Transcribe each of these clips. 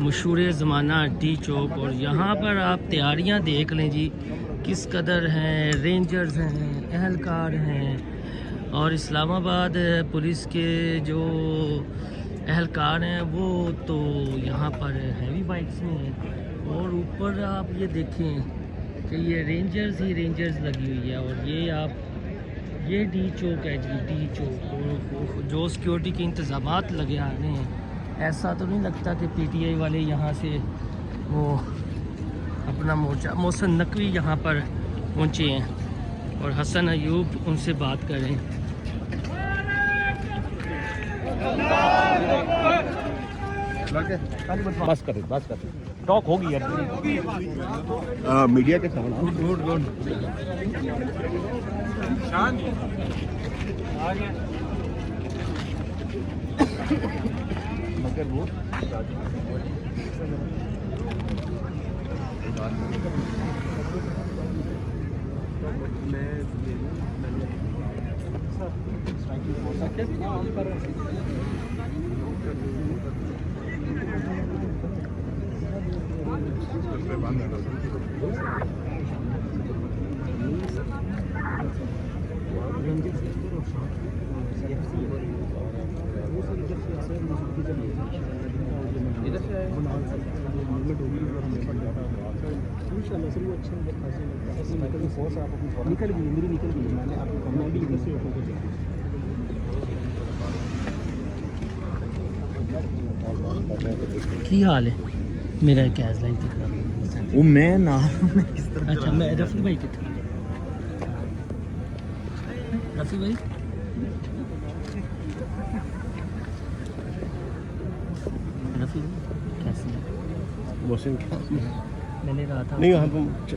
मशहूर ज़माना डी चौक। और यहाँ पर आप तैयारियाँ देख लें जी किस कदर हैं, रेंजर्स हैं, अहलकार हैं और इस्लामाबाद पुलिस के जो अहलकार हैं वो तो यहाँ पर हैवी बाइक्स में हैं। और ऊपर आप ये देखें कि ये रेंजर्स ही रेंजर्स लगी हुई है। और ये आप ये डी चौक है जी, डी चौक। जो सिक्योरिटी के इंतज़ामात लगे आ रहे हैं, ऐसा तो नहीं लगता कि पीटीआई वाले यहाँ से वो अपना मोर्चा मोहसिन नकवी यहाँ पर पहुँचे हैं और हसन अयूब उनसे बात कर रहे हैं। बस कर टॉक होगी यार मीडिया के सामने। गुड मगर वो निकल गई मेरी निकल गई मैंने आपको मैं भी इधर से की हाल है मेरा कैश लाइन दिख रहा वो मैं ना किस तरह। अच्छा मैं रफ़ी भाई कितने रफ़ी भाई रफ़ी कैसे मोहसिन मैंने रहा था नहीं हम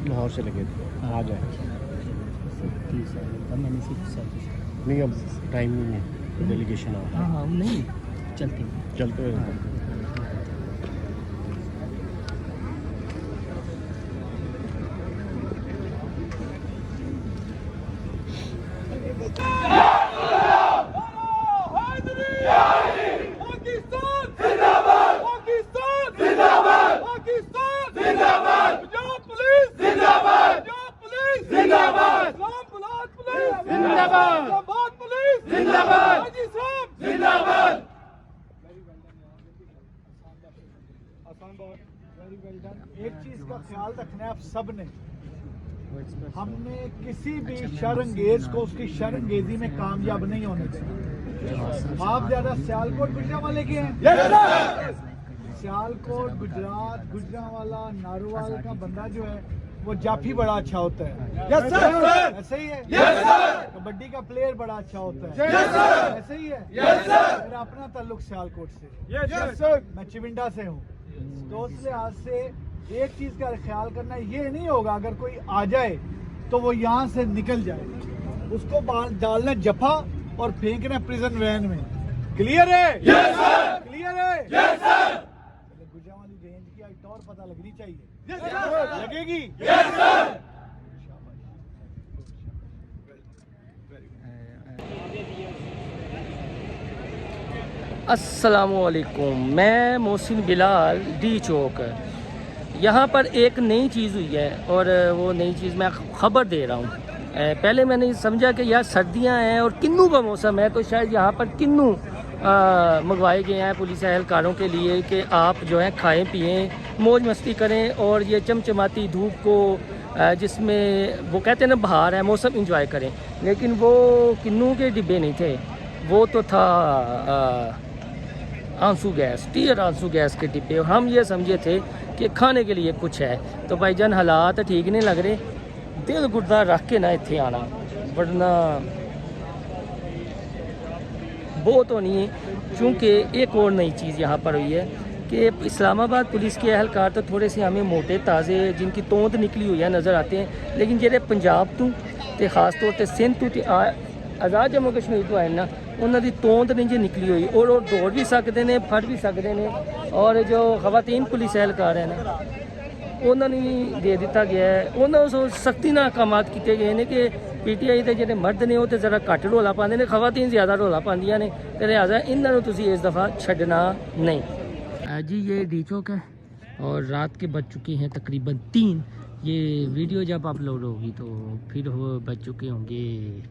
लाहौर से लगे थे आ जाए 30 साल मैंने सिर्फ नहीं अब टाइम नहीं है डेलीगेशन आ हाँ हाँ नहीं चलते हुए एक चीज का ख्याल रखना है आप सब ने, हमने किसी भी शरंगेज को उसकी शरंगेजी में कामयाब नहीं होने देना। आप ज्यादा सियालकोट गुजरांवाले के हैं। सियालकोट गुजरात गुजरांवाला नारोवाल का बंदा जो है वो जाफी बड़ा अच्छा होता है। यस सर, ऐसे ही है। Yes sir. कबड्डी का प्लेयर बड़ा अच्छा होता है। Yes sir. ऐसे ही है। Yes sir. मेरा अपना ताल्लुक सियालकोट से। Yes sir. मैं चिविंडा से हूँ। तो उस लिहाज से एक चीज का ख्याल करना, ये नहीं होगा अगर कोई आ जाए तो वो यहाँ से निकल जाए, उसको डालना जफा और फेंकना प्रिजन वैन में। क्लियर है? Yes sir. क्लियर है? Yes sir. गुजरांवाली रेंज की एक और पता लगनी चाहिए। Yes sir. लगेगी? Yes sir. अस्सलामुअलैकुम, मैं मोहसिन बिलाल डी चौक। यहाँ पर एक नई चीज़ हुई है और वो नई चीज़ मैं ख़बर दे रहा हूँ। पहले मैंने समझा कि यार सर्दियाँ हैं और किन्नू का मौसम है तो शायद यहाँ पर किन्नू मंगवाए गए हैं पुलिस एहलकारों के लिए कि आप जो है खाएं पिएं मौज मस्ती करें और ये चमचमाती धूप को जिसमें वो कहते हैं ना बाहर है मौसम इंजॉय करें। लेकिन वो किन्नू के डिब्बे नहीं थे, वो तो था आंसू गैस, टीयर आंसू गैस के डिब्बे। और हम ये समझे थे कि खाने के लिए कुछ है। तो भाईजान हालात ठीक नहीं लग रहे, दिल गुर्दा रख के ना इत्थे आना, वरना बहुत होनी है। चूँकि एक और नई चीज़ यहाँ पर हुई है कि इस्लामाबाद पुलिस के एहलकार तो थोड़े से हमें मोटे ताज़े जिनकी तोंद निकली हुई है नज़र आते हैं, लेकिन जेडे पंजाब तो ख़ास तौर पर सिंध तो आज़ाद जम्मू कश्मीर तो आए ना उन्हों की तोंद नहीं जी निकली हुई और दौड़ भी सकते हैं, फट भी सकते हैं। और जो खवातीन पुलिस एहलकार है ना उन्होंने दे दिता गया है, उन्होंने सख्ती नाल अहकाम किए गए हैं कि पीटीआई के जो मर्द ने वो तो ज़रा घट रौला पाते हैं, खवातीन ज़्यादा रौला पादियाँ ने, तो लिहाजा इन्होंने तुसीं इस दफ़ा छड्डना नहीं। जी ये डी चौक है और रात के बज चुके हैं तकरीबन 3। ये वीडियो जब अपलोड होगी तो फिर हो बज चुके होंगे,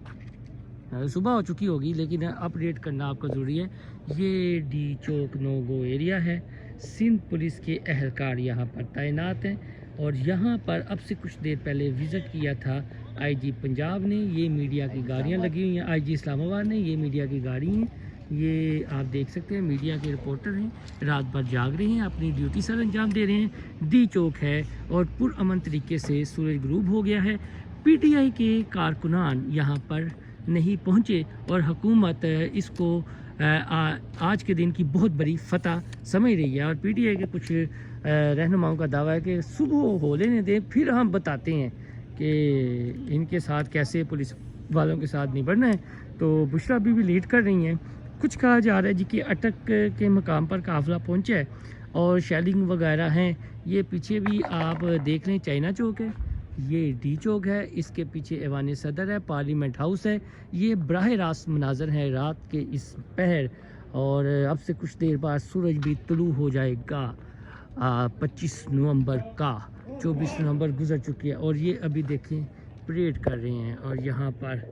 सुबह हो चुकी होगी, लेकिन अपडेट करना आपको ज़रूरी है। ये डी चौक नो गो एरिया है। सिंध पुलिस के अहलकार यहाँ पर तैनात हैं और यहाँ पर अब से कुछ देर पहले विज़िट किया था आईजी पंजाब ने। ये मीडिया की गाड़ियाँ लगी हुई हैं, आईजी इस्लामाबाद ने, ये मीडिया की गाड़ी हैं। ये आप देख सकते हैं मीडिया के रिपोर्टर हैं, रात भर जाग रहे हैं, अपनी ड्यूटी सर अंजाम दे रहे हैं। डी चौक है और पुरअमन तरीके से सूरज ग्रूब हो गया है। पीटीआई के कारकुनान यहाँ पर नहीं पहुँचे और हुकूमत इसको आज के दिन की बहुत बड़ी फतह समझ रही है। और पीटीआई के कुछ रहनुमाओं का दावा है कि सुबह हो लेने दें, फिर हम बताते हैं कि इनके साथ कैसे पुलिस वालों के साथ निपटना है। तो बुशरा भी लीड कर रही हैं। कुछ कहा जा रहा है जी कि अटक के मकाम पर काफ़िला पहुंचा है और शेलिंग वगैरह हैं। ये पीछे भी आप देख लें चाइना चौक है, ये डी चौक है, इसके पीछे ऐवान सदर है, पार्लियामेंट हाउस है। ये बराह रास्त मनाजर हैं रात के इस पहर। और अब से कुछ देर बाद सूरज भी तुलू हो जाएगा। 25 नवंबर का 24 नवंबर गुजर चुकी है और ये अभी देखें परेड कर रहे हैं। और यहाँ पर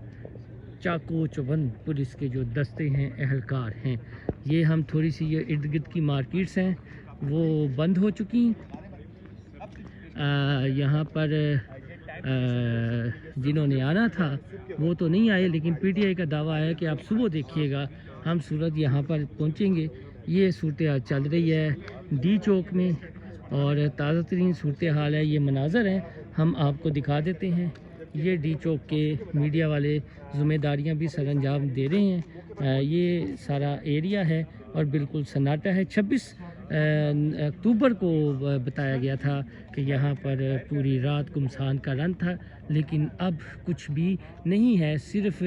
चाको चौबंद पुलिस के जो दस्ते हैं, अहलकार हैं। ये हम थोड़ी सी ये इर्द गिर्द की मार्केट्स हैं वो बंद हो चुकी। यहाँ पर जिन्होंने आना था वो तो नहीं आए, लेकिन पीटीआई का दावा है कि आप सुबह देखिएगा हम सूरत यहाँ पर पहुँचेंगे। ये सूरत चल रही है डी चौक में और ताज़ा तरीन सूरत हाल है। ये मनाजर हैं, हम आपको दिखा देते हैं। ये डी चौक के मीडिया वाले ज़िम्मेदारियां भी सर अंजाम दे रहे हैं। ये सारा एरिया है और बिल्कुल सन्नाटा है। 26 अक्टूबर को बताया गया था कि यहाँ पर पूरी रात गुमसान का रन था, लेकिन अब कुछ भी नहीं है। सिर्फ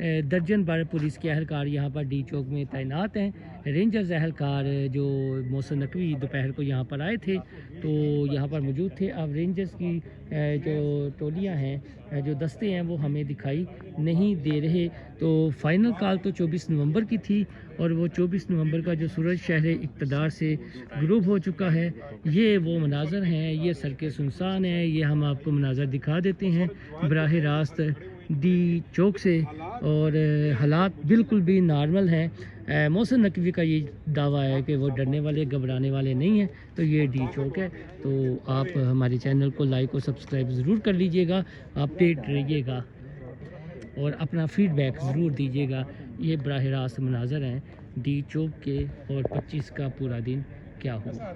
दर्जन भर पुलिस के अहलकार यहाँ पर डी चौक में तैनात हैं। रेंजर्स अहलकार जो मौसम नकवी दोपहर को यहाँ पर आए थे तो यहाँ पर मौजूद थे। अब रेंजर्स की जो टोलियाँ हैं, जो दस्ते हैं, वो हमें दिखाई नहीं दे रहे। तो फाइनल कॉल तो 24 नवंबर की थी और वो 24 नवंबर का जो सूरज शहर इक़्तिदार से गुरूब हो चुका है। ये वो मनाजर हैं, ये सड़कें सुनसान हैं। ये हम आपको मनाजर दिखा देते हैं बराह रास्त डी चौक से और हालात बिल्कुल भी नॉर्मल हैं। मौसम नकवी का ये दावा है कि वो डरने वाले घबराने वाले नहीं हैं। तो ये डी चौक है। तो आप हमारे चैनल को लाइक और सब्सक्राइब ज़रूर कर लीजिएगा, अपडेट रहिएगा और अपना फीडबैक ज़रूर दीजिएगा। ये बराह रास्त मनाजर हैं डी चौक के और 25 का पूरा दिन क्या हुआ।